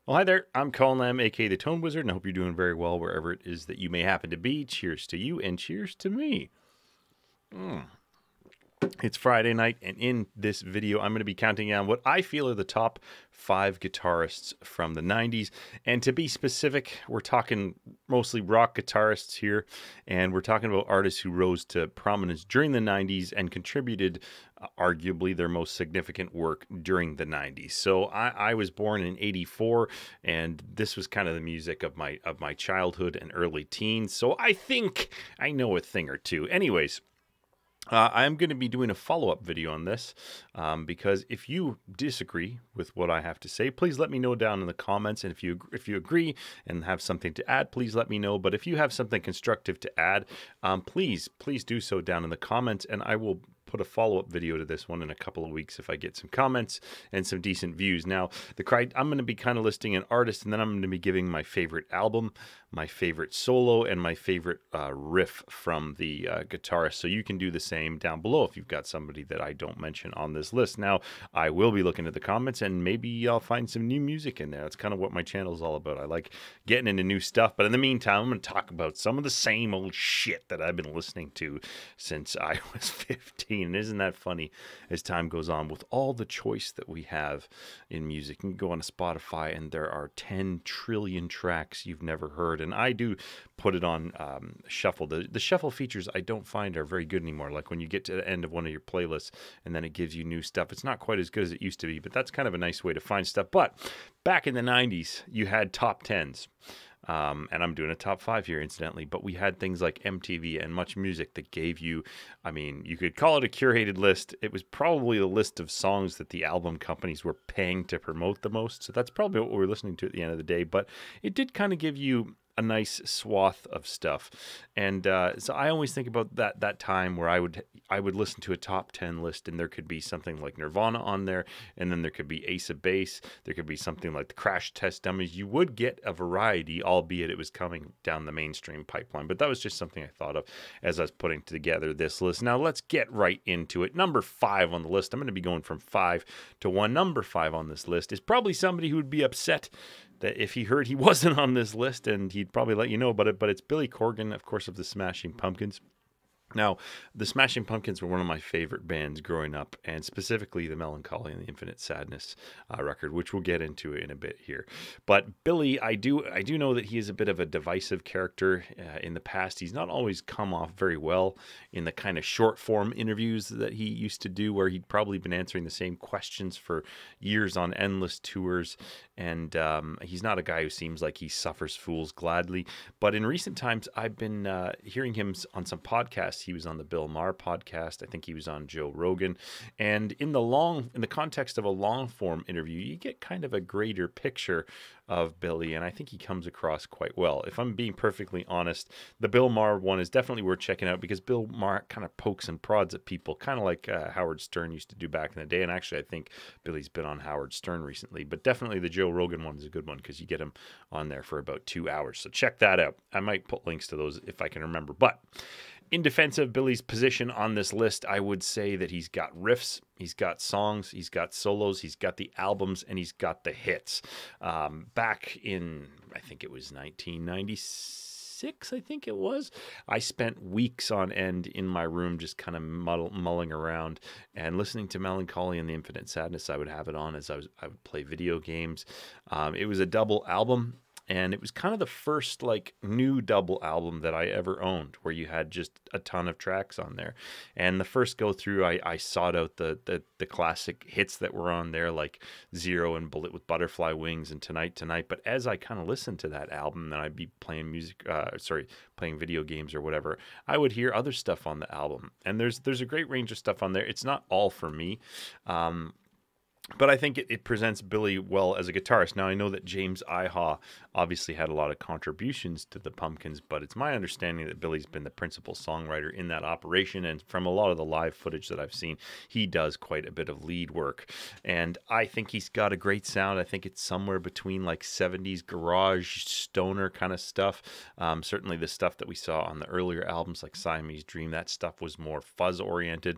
Well, hi there. I'm Colin Lamb, aka the Tone Wizard, and I hope you're doing very well wherever it is that you may happen to be. Cheers to you, and cheers to me. It's Friday night, and in this video, I'm going to be counting down what I feel are the top 5 guitarists from the 90s. And to be specific, we're talking mostly rock guitarists here, and we're talking about artists who rose to prominence during the 90s and contributed arguably their most significant work during the 90s. So I was born in 84, and this was kind of the music of my childhood and early teens. So I think I know a thing or two. Anyways, I'm going to be doing a follow-up video on this because if you disagree with what I have to say, please let me know down in the comments. And if you agree and have something to add, please let me know. But if you have something constructive to add, please do so down in the comments, and I will put a follow-up video to this one in a couple of weeks if I get some comments and some decent views. Now, I'm going to be kind of listing an artist, and then I'm going to be giving my favorite album, my favorite solo, and my favorite riff from the guitarist. So you can do the same down below if you've got somebody that I don't mention on this list. Now, I will be looking at the comments, and maybe I'll find some new music in there. That's kind of what my channel is all about. I like getting into new stuff, but in the meantime, I'm going to talk about some of the same old shit that I've been listening to since I was 15. And isn't that funny as time goes on with all the choice that we have in music? You can go on to Spotify and there are 10 trillion tracks you've never heard. And I do put it on shuffle. The shuffle features I don't find are very good anymore. Like when you get to the end of one of your playlists and then it gives you new stuff. It's not quite as good as it used to be, but that's kind of a nice way to find stuff. But back in the 90s, you had top 10s. And I'm doing a top 5 here, incidentally, but we had things like MTV and Much Music that gave you, I mean, you could call it a curated list. It was probably the list of songs that the album companies were paying to promote the most. So that's probably what we were listening to at the end of the day, but it did kind of give you a nice swath of stuff. And so I always think about that time where I would listen to a top 10 list, and there could be something like Nirvana on there, and then there could be Ace of Base, there could be something like the Crash Test Dummies. You would get a variety, albeit it was coming down the mainstream pipeline. But that was just something I thought of as I was putting together this list. Now let's get right into it. Number 5 on the list, I'm going to be going from 5 to 1. Number 5 on this list is probably somebody who would be upset that if he heard he wasn't on this list, and he'd probably let you know about it, but it's Billy Corgan, of course, of the Smashing Pumpkins. Now, the Smashing Pumpkins were one of my favorite bands growing up, and specifically the Melancholy and the Infinite Sadness record, which we'll get into in a bit here. But Billy, I do know that he is a bit of a divisive character. In the past, he's not always come off very well in the kind of short-form interviews that he used to do, where he'd probably been answering the same questions for years on endless tours, and he's not a guy who seems like he suffers fools gladly. But in recent times, I've been hearing him on some podcasts. He was on the Bill Maher podcast. I think he was on Joe Rogan. And in the context of a long form interview, you get kind of a greater picture of Billy, and I think he comes across quite well. If I'm being perfectly honest, the Bill Maher one is definitely worth checking out because Bill Maher kind of pokes and prods at people, kind of like Howard Stern used to do back in the day. And actually, I think Billy's been on Howard Stern recently, but definitely the Joe Rogan one is a good one because you get him on there for about 2 hours. So check that out. I might put links to those if I can remember. But in defense of Billy's position on this list, I would say that he's got riffs, he's got songs, he's got solos, he's got the albums, and he's got the hits. Back in, I think it was 1996, I think it was, I spent weeks on end in my room just kind of mulling around and listening to Melancholy and the Infinite Sadness. I would have it on as I would play video games. It was a double album. And it was kind of the first like new double album that I ever owned, where you had just a ton of tracks on there. And the first go through, I sought out the classic hits that were on there, like Zero and Bullet with Butterfly Wings and Tonight. But as I kind of listened to that album, and I'd be playing playing video games or whatever, I would hear other stuff on the album. And there's a great range of stuff on there. It's not all for me. But I think it presents Billy well as a guitarist. Now, I know that James Iha obviously had a lot of contributions to the Pumpkins, but it's my understanding that Billy's been the principal songwriter in that operation. And from a lot of the live footage that I've seen, he does quite a bit of lead work. And I think he's got a great sound. I think it's somewhere between like 70s garage stoner kind of stuff. Certainly the stuff that we saw on the earlier albums like Siamese Dream, that stuff was more fuzz oriented.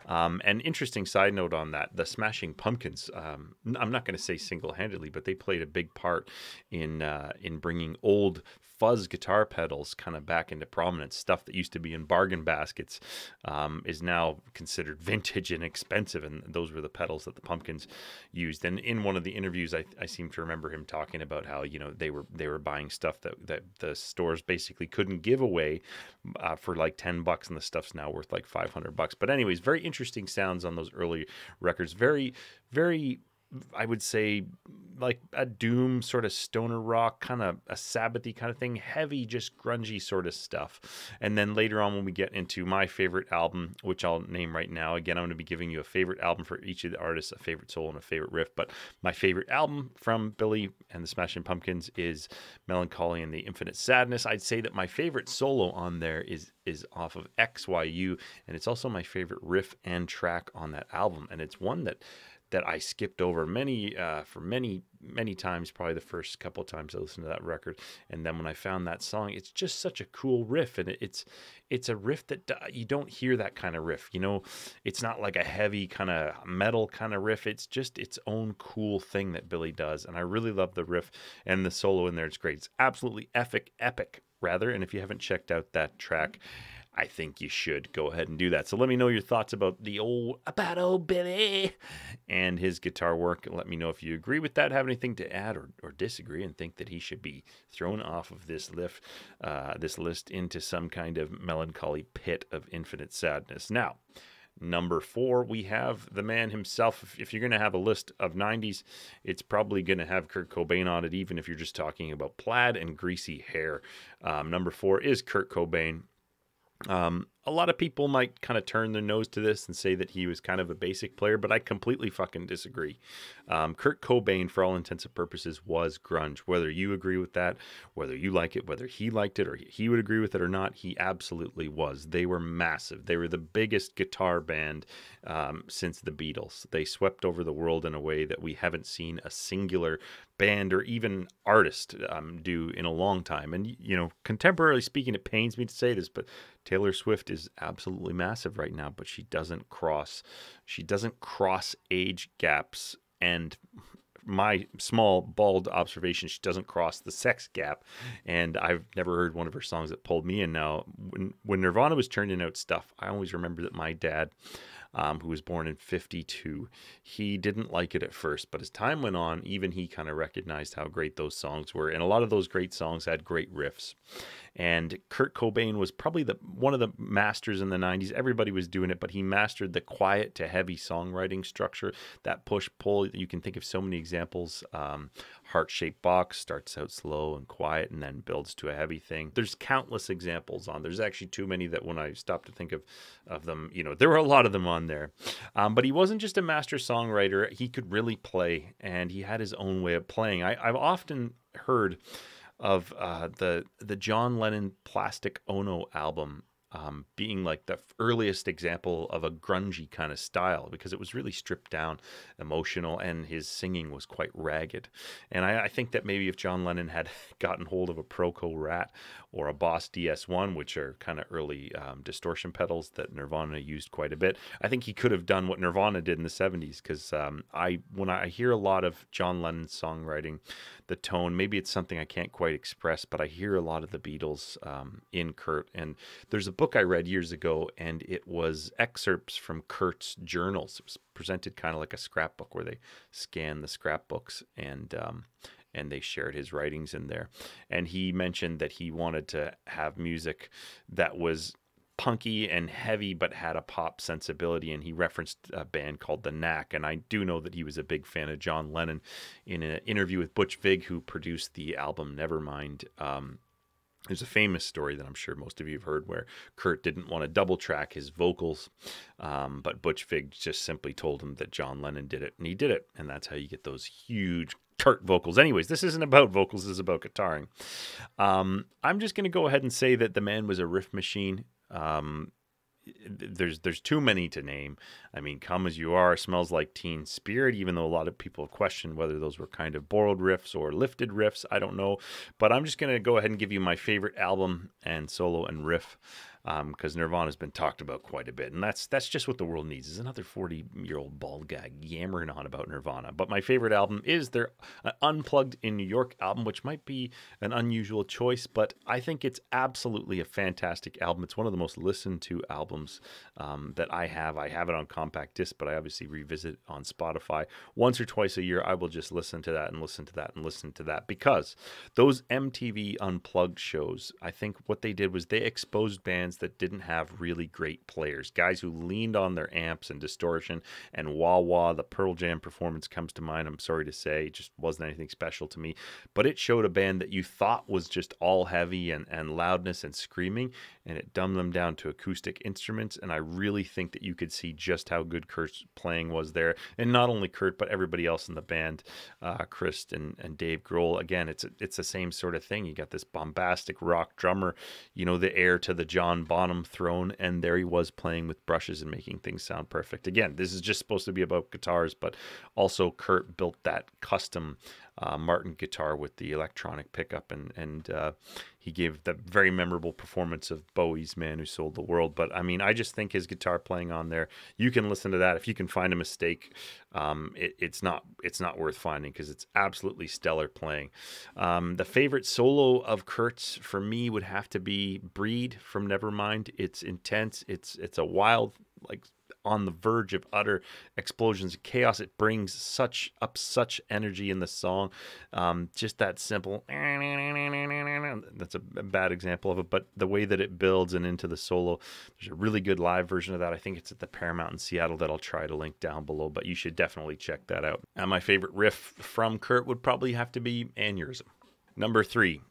An interesting side note on that, the Smashing Pumpkins Pumpkins. I'm not going to say single-handedly, but they played a big part in bringing old fuzz guitar pedals kind of back into prominence. Stuff that used to be in bargain baskets is now considered vintage and expensive, and those were the pedals that the Pumpkins used. And in one of the interviews, I seem to remember him talking about how, you know, they were buying stuff that the stores basically couldn't give away for like $10, and the stuff's now worth like $500. But anyways, very interesting sounds on those early records. Very, very, I would say, like a doom sort of stoner rock, kind of a Sabbathy kind of thing, heavy, just grungy sort of stuff. And then later on, when we get into my favorite album, which I'll name right now, again, I'm going to be giving you a favorite album for each of the artists, a favorite solo and a favorite riff. But my favorite album from Billy and the Smashing Pumpkins is Melancholy and the Infinite Sadness. I'd say that my favorite solo on there is off of XYU, and it's also my favorite riff and track on that album. And it's one that I skipped over many times, probably the first couple of times I listened to that record. And then when I found that song, it's just such a cool riff. And it's a riff that you don't hear that kind of riff. You know, it's not like a heavy kind of metal kind of riff. It's just its own cool thing that Billy does. And I really love the riff and the solo in there. It's great. It's absolutely epic, rather. And if you haven't checked out that track, I think you should go ahead and do that. So let me know your thoughts about old Billy and his guitar work. Let me know if you agree with that, have anything to add or disagree, and think that he should be thrown off of this list into some kind of melancholy pit of infinite sadness. Now, number 4, we have the man himself. If you're going to have a list of 90s, it's probably going to have Kurt Cobain on it, even if you're just talking about plaid and greasy hair. Number 4 is Kurt Cobain. A lot of people might kind of turn their nose to this and say that he was kind of a basic player, but I completely fucking disagree. Kurt Cobain, for all intents and purposes, was grunge. Whether you agree with that, whether you like it, whether he liked it, or he would agree with it or not, he absolutely was. They were massive. They were the biggest guitar band since the Beatles. They swept over the world in a way that we haven't seen a singular band or even artist do in a long time. And, you know, contemporarily speaking, it pains me to say this, but Taylor Swift is absolutely massive right now, but she doesn't cross age gaps, and my small bald observation, she doesn't cross the sex gap. And I've never heard one of her songs that pulled me in. Now, when Nirvana was turning out stuff, I always remember that my dad, who was born in 1952, he didn't like it at first, but as time went on, even he kind of recognized how great those songs were. And a lot of those great songs had great riffs. And Kurt Cobain was probably one of the masters in the 90s. Everybody was doing it, but he mastered the quiet to heavy songwriting structure, that push-pull. You can think of so many examples. Heart-Shaped Box starts out slow and quiet and then builds to a heavy thing. There's countless examples on. There's actually too many that when I stopped to think of them, you know, there were a lot of them on there. But he wasn't just a master songwriter. He could really play, and he had his own way of playing. I've often heard of the John Lennon Plastic Ono album being like the earliest example of a grungy kind of style, because it was really stripped down, emotional, and his singing was quite ragged. And I think that maybe if John Lennon had gotten hold of a Proco Rat or a Boss DS1, which are kind of early distortion pedals that Nirvana used quite a bit, I think he could have done what Nirvana did in the 70s. Because when I hear a lot of John Lennon's songwriting, the tone, maybe it's something I can't quite express, but I hear a lot of the Beatles in Kurt. And there's a book I read years ago, and it was excerpts from Kurt's journals. It was presented kind of like a scrapbook, where they scanned the scrapbooks and they shared his writings in there. And he mentioned that he wanted to have music that was punky and heavy but had a pop sensibility, and he referenced a band called The Knack. And I do know that he was a big fan of John Lennon. In an interview with Butch Vig, who produced the album Nevermind, there's a famous story that I'm sure most of you have heard, where Kurt didn't want to double track his vocals, but Butch Vig just simply told him that John Lennon did it, and he did it. And that's how you get those huge Kurt vocals. Anyways, this isn't about vocals, this is about guitaring. I'm just going to go ahead and say that the man was a riff machine. There's too many to name. I mean, Come As You Are, Smells Like Teen Spirit, even though a lot of people have questioned whether those were kind of borrowed riffs or lifted riffs. I don't know. But I'm just going to go ahead and give you my favorite album and solo and riff because Nirvana's been talked about quite a bit, and that's just what the world needs, is another 40-year-old bald guy yammering on about Nirvana. But my favorite album is their Unplugged in New York album, which might be an unusual choice, but I think it's absolutely a fantastic album. It's one of the most listened to albums that I have. I have it on compact disc, but I obviously revisit it on Spotify once or twice a year. I will just listen to that and listen to that and listen to that, because those MTV Unplugged shows, I think what they did was they exposed bands that didn't have really great players, guys who leaned on their amps and distortion and wah-wah. The Pearl Jam performance comes to mind, I'm sorry to say. It just wasn't anything special to me, but it showed a band that you thought was just all heavy and loudness and screaming, and it dumbed them down to acoustic instruments. And I really think that you could see just how good Kurt's playing was there, and not only Kurt but everybody else in the band, Chris and Dave Grohl. Again, it's the same sort of thing. You got this bombastic rock drummer, you know, the heir to the John Bonham throne, and there he was playing with brushes and making things sound perfect. Again, this is just supposed to be about guitars, but also Kurt built that custom Martin guitar with the electronic pickup, and he gave that very memorable performance of Bowie's Man Who Sold the World. But I mean, I just think his guitar playing on there, you can listen to that. If you can find a mistake, it's not worth finding, because it's absolutely stellar playing. The favorite solo of Kurt's for me would have to be Breed from Nevermind. It's intense. It's a wild, like, on the verge of utter explosions of chaos. It brings such energy in the song. Just that simple, that's a bad example of it, but the way that it builds and into the solo, there's a really good live version of that. I think it's at the Paramount in Seattle that I'll try to link down below, but you should definitely check that out. And my favorite riff from Kurt would probably have to be Aneurysm. Number 3,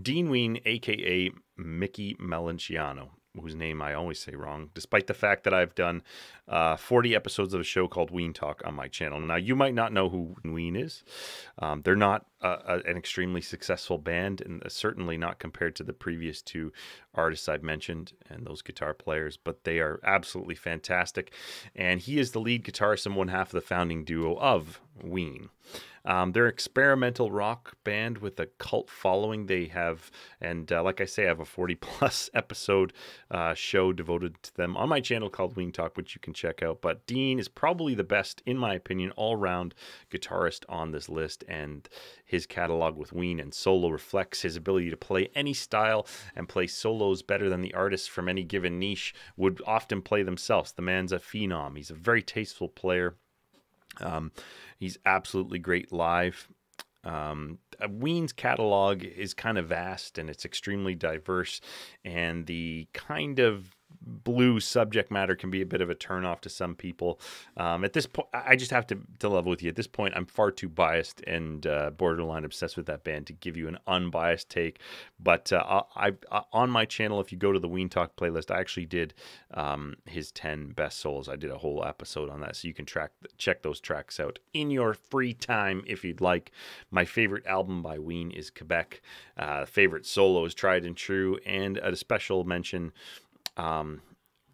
Dean Ween, aka Mickey Melanciano, whose name I always say wrong, despite the fact that I've done 40 episodes of a show called Ween Talk on my channel. Now, you might not know who Ween is. They're not an extremely successful band, and certainly not compared to the previous two artists I've mentioned and those guitar players, but they are absolutely fantastic. And he is the lead guitarist and one half of the founding duo of Ween. They're an experimental rock band with a cult following. They have, and like I say, I have a 40+ episode show devoted to them on my channel called Ween Talk, which you can check out. But Dean is probably the best, in my opinion, all-round guitarist on this list, and his catalog with Ween and solo reflects his ability to play any style and play solos better than the artists from any given niche would often play themselves. The man's a phenom. He's a very tasteful player. He's absolutely great live. Ween's catalog is kind of vast, and it's extremely diverse, and the kind of blues subject matter can be a bit of a turnoff to some people. At this point, I just have to level with you. At this point, I'm far too biased and borderline obsessed with that band to give you an unbiased take. But I on my channel, if you go to the Ween Talk playlist, I actually did his 10 best solos. I did a whole episode on that, so you can check those tracks out in your free time if you'd like. My favorite album by Ween is Quebec. Favorite solo is Tried and True, and a special mention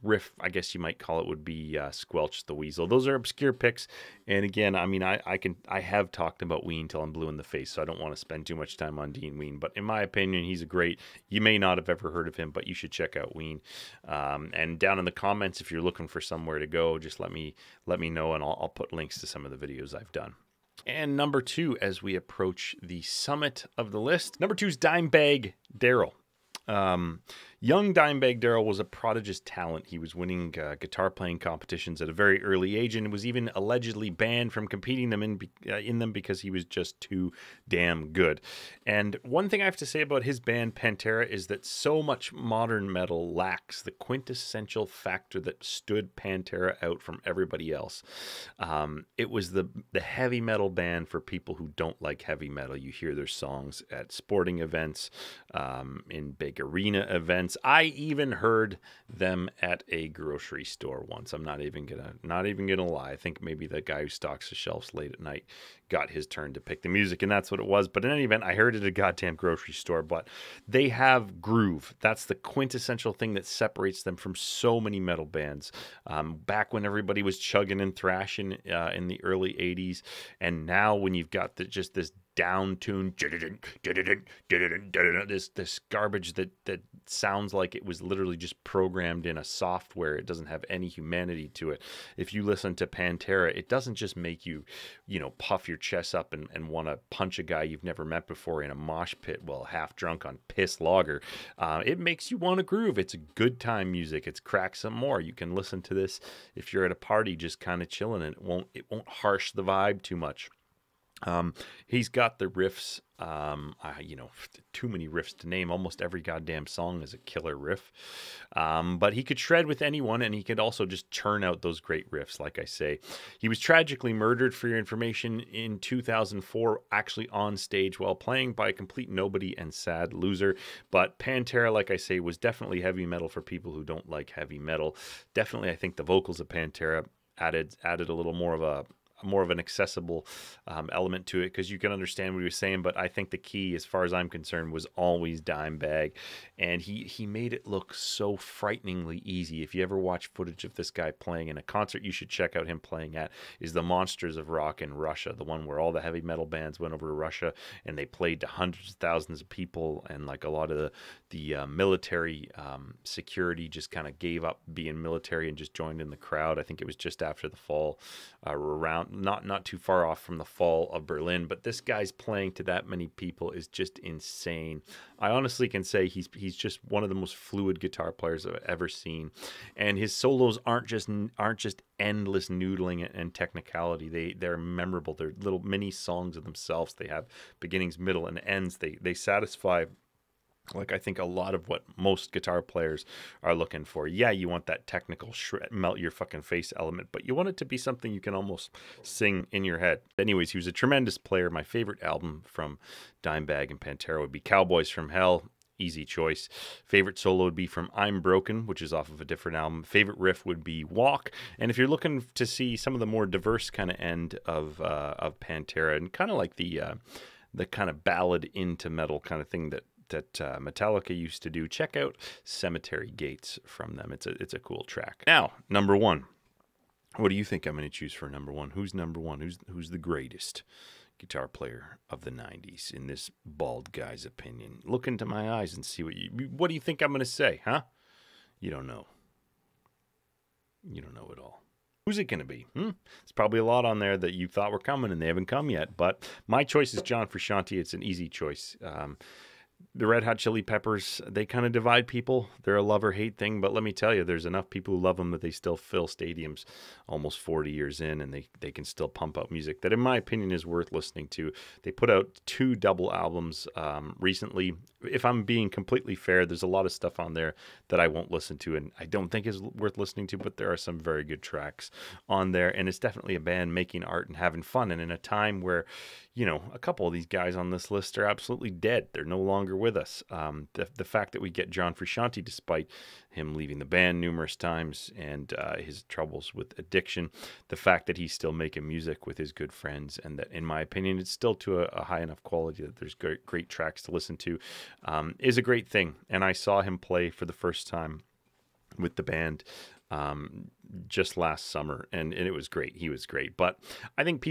riff, I guess you might call it, would be Squelch the Weasel. Those are obscure picks, and again, I mean, I have talked about Ween till I'm blue in the face, so I don't want to spend too much time on Dean Ween, but in my opinion, he's a great, you may not have ever heard of him, but you should check out Ween. And down in the comments, if you're looking for somewhere to go, just let me know, and I'll put links to some of the videos I've done. And number 2, as we approach the summit of the list, number 2 is Dimebag Darrell. Young Dimebag Darrell was a prodigious talent. He was winning guitar playing competitions at a very early age, and was even allegedly banned from competing in them because he was just too damn good. And one thing I have to say about his band Pantera is that so much modern metal lacks the quintessential factor that stood Pantera out from everybody else. It was the heavy metal band for people who don't like heavy metal. You hear their songs at sporting events, in big arena events. I even heard them at a grocery store once. I'm not even gonna lie. I think maybe the guy who stocks the shelves late at night got his turn to pick the music, and that's what it was. But in any event, I heard it at a goddamn grocery store. But they have groove. That's the quintessential thing that separates them from so many metal bands. Back when everybody was chugging and thrashing in the early 80s, and now when you've got just this down tune, this garbage that sounds like it was literally just programmed in a software. It doesn't have any humanity to it. If you listen to Pantera, it doesn't just make you, puff your chest up and want to punch a guy you've never met before in a mosh pit while half drunk on piss lager. It makes you want to groove. It's a good time music. It's crack some more. You can listen to this if you're at a party just kind of chilling, and it won't harsh the vibe too much. He's got the riffs, too many riffs to name. Almost every goddamn song is a killer riff. But he could shred with anyone, and he could also just churn out those great riffs. Like I say, he was tragically murdered, for your information, in 2004, actually on stage while playing, by a complete nobody and sad loser. But Pantera, like I say, was definitely heavy metal for people who don't like heavy metal. Definitely, I think the vocals of Pantera added a little more of an accessible element to it, because you can understand what he was saying. But I think the key, as far as I'm concerned, was always Dimebag, and he made it look so frighteningly easy. If you ever watch footage of this guy playing in a concert, you should check out him playing at is the Monsters of Rock in Russia, the one where all the heavy metal bands went over to Russia and they played to hundreds of thousands of people, and like a lot of the military security just kind of gave up being military and just joined in the crowd. I think it was just after the fall, around not too far off from the fall of Berlin. But this guy's playing to that many people is just insane. I honestly can say he's just one of the most fluid guitar players I've ever seen, and his solos aren't just endless noodling and technicality. They're memorable. They're little mini songs of themselves. They have beginnings, middle, and ends. They satisfy, like, I think a lot of what most guitar players are looking for. Yeah, you want that technical melt your fucking face element, but you want it to be something you can almost sing in your head. Anyways, he was a tremendous player. My favorite album from Dimebag and Pantera would be Cowboys from Hell. Easy choice. Favorite solo would be from I'm Broken, which is off of a different album. Favorite riff would be Walk. And if you're looking to see some of the more diverse kind of end of Pantera, and kind of like the kind of ballad into metal kind of thing that Metallica used to do, check out Cemetery Gates from them. It's a cool track. Now, number one. What do you think I'm going to choose for number one? Who's number one? Who's the greatest guitar player of the 90s in this bald guy's opinion? Look into my eyes and see what do you think I'm going to say, huh? You don't know. You don't know it all. Who's it going to be? There's probably a lot on there that you thought were coming and they haven't come yet. But my choice is John Frusciante. It's an easy choice. The Red Hot Chili Peppers, they kind of divide people. They're a love or hate thing, but let me tell you, there's enough people who love them that they still fill stadiums almost 40 years in, and they can still pump out music that, in my opinion, is worth listening to. They put out 2 double albums recently. If I'm being completely fair, there's a lot of stuff on there that I won't listen to and I don't think is worth listening to, but there are some very good tracks on there, and it's definitely a band making art and having fun. And in a time where, a couple of these guys on this list are absolutely dead. They're no longer with us. The fact that we get John Frusciante, despite him leaving the band numerous times and his troubles with addiction, the fact that he's still making music with his good friends, and that, in my opinion, it's still to a high enough quality that there's great tracks to listen to, is a great thing. And I saw him play for the first time with the band just last summer, and it was great. He was great. But I think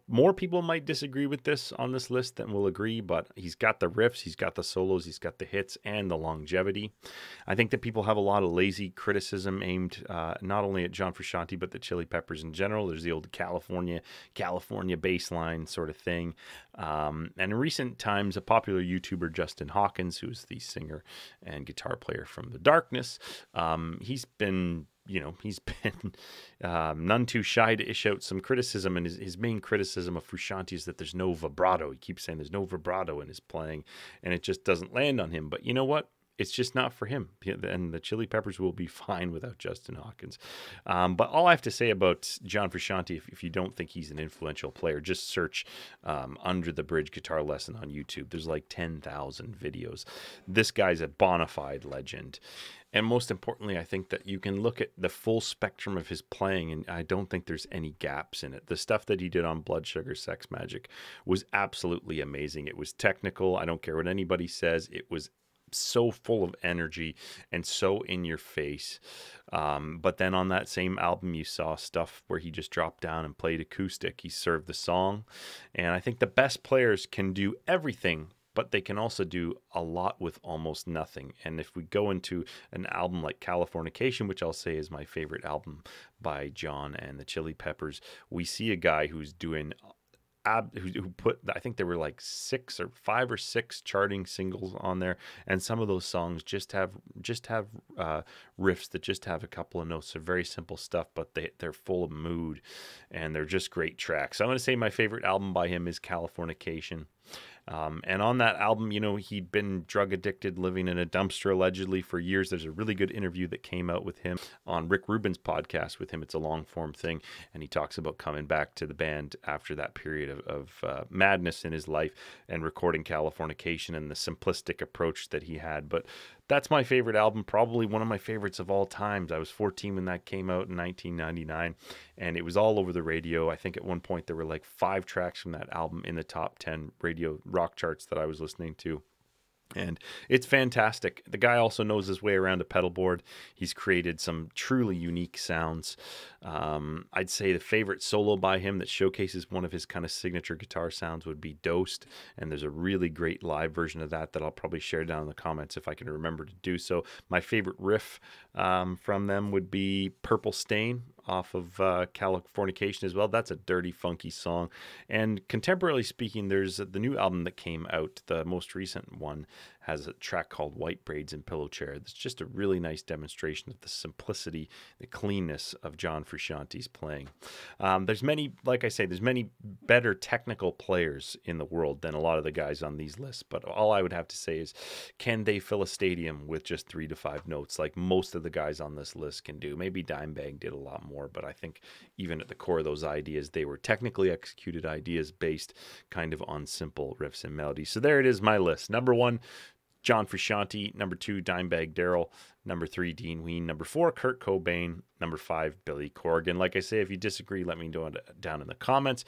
more people might disagree with this on this list than will agree, but he's got the riffs, he's got the solos, he's got the hits, and the longevity. I think that people have a lot of lazy criticism aimed not only at John Frusciante, but the Chili Peppers in general. There's the old California bass line sort of thing. And in recent times, a popular YouTuber, Justin Hawkins, who's the singer and guitar player from The Darkness, he's been none too shy to ish out some criticism, and his main criticism of Frusciante is that there's no vibrato. He keeps saying there's no vibrato in his playing, and it just doesn't land on him. But you know what? It's just not for him, and the Chili Peppers will be fine without Justin Hawkins. But all I have to say about John Frusciante, if you don't think he's an influential player, just search Under the Bridge Guitar Lesson on YouTube. There's like 10,000 videos. This guy's a bona fide legend. And most importantly, I think that you can look at the full spectrum of his playing, and I don't think there's any gaps in it. The stuff that he did on Blood Sugar Sex Magic was absolutely amazing. It was technical. I don't care what anybody says. It was so full of energy and so in your face. But then on that same album, you saw stuff where he just dropped down and played acoustic. He served the song. And I think the best players can do everything, but they can also do a lot with almost nothing. And if we go into an album like Californication, which I'll say is my favorite album by John and the Chili Peppers, we see a guy who's doing who put, I think there were like 5 or 6 charting singles on there, and some of those songs just have riffs that just have a couple of notes. They're very simple stuff, but they're full of mood, and they're just great tracks. So I'm going to say my favorite album by him is Californication. And on that album, you know, he'd been drug addicted, living in a dumpster allegedly for years. There's a really good interview that came out with him on Rick Rubin's podcast with him. It's a long form thing. And he talks about coming back to the band after that period of madness in his life and recording Californication and the simplistic approach that he had. But that's my favorite album, probably one of my favorites of all times. I was 14 when that came out in 1999, and it was all over the radio. I think at one point there were like 5 tracks from that album in the top 10 radio rock charts that I was listening to. And it's fantastic. The guy also knows his way around a pedal board. He's created some truly unique sounds. I'd say the favorite solo by him that showcases one of his kind of signature guitar sounds would be Dosed. And there's a really great live version of that I'll probably share down in the comments if I can remember to do so. My favorite riff from them would be Purple Stain off of Californication as well. That's a dirty, funky song. And contemporarily speaking, there's the new album that came out, the most recent one, has a track called White Braids and Pillow Chair. That's just a really nice demonstration of the simplicity, the cleanness of John Frusciante's playing. There's many, like I say, there's many better technical players in the world than a lot of the guys on these lists, but all I would have to say is, can they fill a stadium with just 3 to 5 notes like most of the guys on this list can do? Maybe Dimebag did a lot more, but I think even at the core of those ideas, they were technically executed ideas based kind of on simple riffs and melodies. So there it is, my list. Number 1, John Frusciante. Number 2, Dimebag Darrell. Number 3, Dean Ween. Number 4, Kurt Cobain. Number 5, Billy Corgan. Like I say, if you disagree, let me know down in the comments.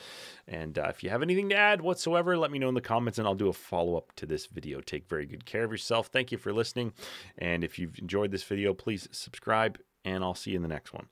And if you have anything to add whatsoever, let me know in the comments, and I'll do a follow-up to this video. Take very good care of yourself. Thank you for listening. And if you've enjoyed this video, please subscribe, and I'll see you in the next one.